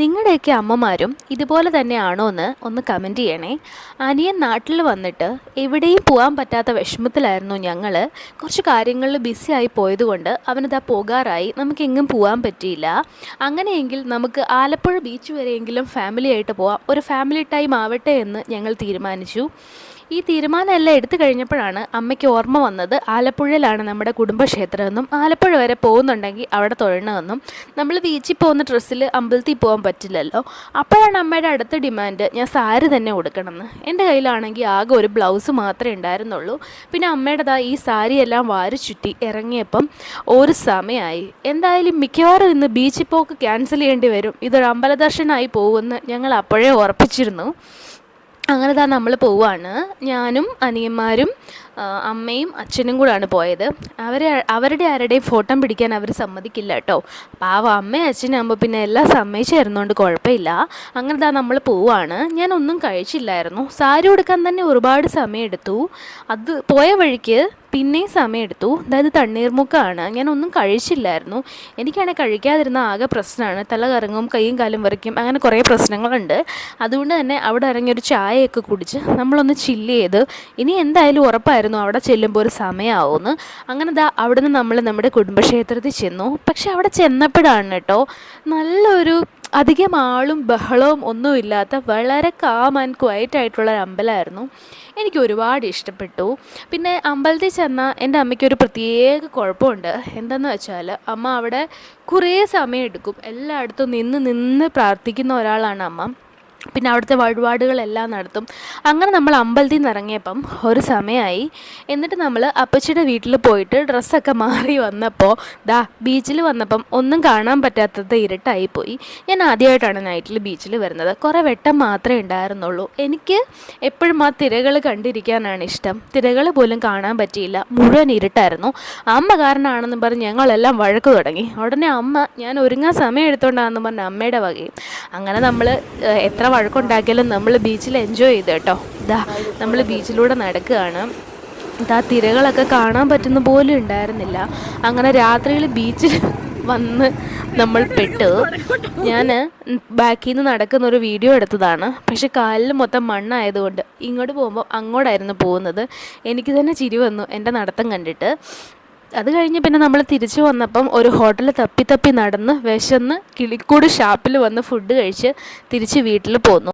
നിങ്ങളുടെയൊക്കെ അമ്മമാരും ഇതുപോലെ തന്നെയാണോ എന്ന് ഒന്ന് കമൻറ്റ് ചെയ്യണേ. അനിയൻ നാട്ടിൽ വന്നിട്ട് എവിടെയും പോകാൻ പറ്റാത്ത വിഷമത്തിലായിരുന്നു ഞങ്ങൾ. കുറച്ച് കാര്യങ്ങളിൽ ബിസി ആയി പോയതുകൊണ്ട് അവനിതാ പോകാറായി. നമുക്കെങ്ങും പോകാൻ പറ്റിയില്ല. അങ്ങനെയെങ്കിൽ നമുക്ക് ആലപ്പുഴ ബീച്ച് വരെയെങ്കിലും ഫാമിലി ആയിട്ട് പോവാം, ഒരു ഫാമിലി ടൈം ആവട്ടെ എന്ന് ഞങ്ങൾ തീരുമാനിച്ചു. ഈ തീരുമാനമെല്ലാം എടുത്തു കഴിഞ്ഞപ്പോഴാണ് അമ്മയ്ക്ക് ഓർമ്മ വന്നത് ആലപ്പുഴയിലാണ് നമ്മുടെ കുടുംബക്ഷേത്രമെന്നും ആലപ്പുഴ വരെ പോകുന്നുണ്ടെങ്കിൽ അവിടെ തൊഴണമെന്നും. നമ്മൾ ബീച്ചിൽ പോകുന്ന ഡ്രസ്സിൽ അമ്പലത്തിൽ പോകാൻ പറ്റില്ലല്ലോ. അപ്പോഴാണ് അമ്മയുടെ അടുത്ത ഡിമാൻഡ് ഞാൻ സാരി തന്നെ ഉടുക്കണമെന്ന്. എൻ്റെ കയ്യിലാണെങ്കിൽ ആകെ ഒരു ബ്ലൗസ് മാത്രമേ ഉണ്ടായിരുന്നുള്ളൂ. പിന്നെ അമ്മയുടേതാ ഈ സാരിയെല്ലാം വാരി ചുറ്റി ഇറങ്ങിയപ്പം ഒരു സമയമായി. എന്തായാലും മിക്കവാറും ഇന്ന് ബീച്ചിൽ പോക്ക് ക്യാൻസൽ ചെയ്യേണ്ടി വരും, ഇതൊരു അമ്പലദർശനമായി പോകുമെന്ന് ഞങ്ങൾ അപ്പോഴേ ഉറപ്പിച്ചിരുന്നു. അങ്ങനെ തന്നെ നമ്മൾ പോവാണ്. ഞാനും അനിയന്മാരും അമ്മയും അച്ഛനും കൂടാണ് പോയത്. അവരുടെ ആരുടെയും ഫോട്ടോ പിടിക്കാൻ അവർ സമ്മതിക്കില്ല കേട്ടോ. പാവം അമ്മയും അച്ഛനാകുമ്പോൾ പിന്നെ എല്ലാം സമ്മതിച്ച് തരുന്നതുകൊണ്ട് കുഴപ്പമില്ല. അങ്ങനെ തന്നെ നമ്മൾ പോവാണ്. ഞാനൊന്നും കഴിച്ചില്ലായിരുന്നു. സാരി ഉടുക്കാൻ തന്നെ ഒരുപാട് സമയമെടുത്തു. അത് പോയ വഴിക്ക് പിന്നെയും സമയമെടുത്തു. അതായത് തണ്ണീർമുക്കമാണ്. ഞാനൊന്നും കഴിച്ചില്ലായിരുന്നു. എനിക്കാണെങ്കിൽ കഴിക്കാതിരുന്ന ആകെ പ്രശ്നമാണ്. തല കറങ്ങും, കൈയും കാലും വരയ്ക്കും, അങ്ങനെ കുറേ പ്രശ്നങ്ങളുണ്ട്. അതുകൊണ്ട് തന്നെ അവിടെ ഇറങ്ങി ഒരു ചായയൊക്കെ കുടിച്ച് നമ്മളൊന്ന് ചില്ല് ചെയ്ത് ഇനി എന്തായാലും ഉറപ്പായിരുന്നു അവിടെ ചെല്ലുമ്പോൾ ഒരു സമയമാവുമെന്ന്. അങ്ങനെ അവിടുന്ന് നമ്മൾ നമ്മുടെ കുടുംബക്ഷേത്രത്തിൽ ചെന്നു. പക്ഷെ അവിടെ ചെന്നപ്പോഴാണ് കേട്ടോ നല്ലൊരു അധികം ആളും ബഹളവും ഒന്നുമില്ലാത്ത വളരെ കാം ആൻഡ് ക്വയറ്റ് ആയിട്ടുള്ള ഒരു അമ്പലമായിരുന്നു. എനിക്ക് ഒരുപാട് ഇഷ്ടപ്പെട്ടു. പിന്നെ അമ്പലത്തിൽ ചെന്നാൽ എൻ്റെ അമ്മയ്ക്കൊരു പ്രത്യേക കുഴപ്പമുണ്ട്. എന്താണെന്ന് വെച്ചാൽ അമ്മ അവിടെ കുറേ സമയം എടുക്കും. എല്ലായിടത്തും നിന്ന് പ്രാർത്ഥിക്കുന്ന ഒരാളാണ് അമ്മ. പിന്നെ അവിടുത്തെ വഴിപാടുകളെല്ലാം നടത്തും. അങ്ങനെ നമ്മൾ അമ്പലത്തിൽ നിന്ന് ഇറങ്ങിയപ്പം ഒരു സമയമായി. എന്നിട്ട് നമ്മൾ അപ്പച്ചിയുടെ വീട്ടിൽ പോയിട്ട് ഡ്രസ്സൊക്കെ മാറി വന്നപ്പോൾ ബീച്ചിൽ വന്നപ്പം ഒന്നും കാണാൻ പറ്റാത്തത് ഇരുട്ടായിപ്പോയി. ഞാൻ ആദ്യമായിട്ടാണ് നൈറ്റിൽ ബീച്ചിൽ വരുന്നത്. കുറേ വെട്ടം മാത്രമേ ഉണ്ടായിരുന്നുള്ളൂ. എനിക്ക് എപ്പോഴും ആ തിരകൾ കണ്ടിരിക്കാനാണ് ഇഷ്ടം. തിരകൾ പോലും കാണാൻ പറ്റിയില്ല, മുഴുവൻ ഇരുട്ടായിരുന്നു. അമ്മ കാരണമാണെന്ന് പറഞ്ഞ് ഞങ്ങളെല്ലാം വഴക്ക് തുടങ്ങി. ഉടനെ അമ്മ ഞാൻ ഒരുങ്ങാൻ സമയം എടുത്തോണ്ടാണെന്ന് പറഞ്ഞ് അമ്മയുടെ വകയും. അങ്ങനെ നമ്മൾ എത്ര വഴക്കുണ്ടാക്കിയാലും നമ്മൾ ബീച്ചിൽ എൻജോയ് ചെയ്തു കേട്ടോ. നമ്മൾ ബീച്ചിലൂടെ നടക്കുകയാണ്. തിരകളൊക്കെ കാണാൻ പറ്റുന്ന പോലും ഉണ്ടായിരുന്നില്ല. അങ്ങനെ രാത്രിയിൽ ബീച്ചിൽ വന്ന് നമ്മൾ പെട്ടു. ഞാൻ ബാക്കിൽ നിന്ന് നടക്കുന്ന ഒരു വീഡിയോ എടുത്തതാണ്. പക്ഷെ കാലിൽ മൊത്തം മണ്ണായതുകൊണ്ട് ഇങ്ങോട്ട് പോകുമ്പോൾ അങ്ങോട്ടായിരുന്നു പോകുന്നത്. എനിക്ക് തന്നെ ചിരി വന്നു എൻ്റെ നടത്തം കണ്ടിട്ട്. അത് കഴിഞ്ഞ് പിന്നെ നമ്മൾ തിരിച്ചു വന്നപ്പം ഒരു ഹോട്ടൽ തപ്പി നടന്ന് വിശന്ന് കിളിക്കൂട് ഷാപ്പിൽ വന്ന് ഫുഡ് കഴിച്ച് തിരിച്ച് വീട്ടിൽ പോന്നു.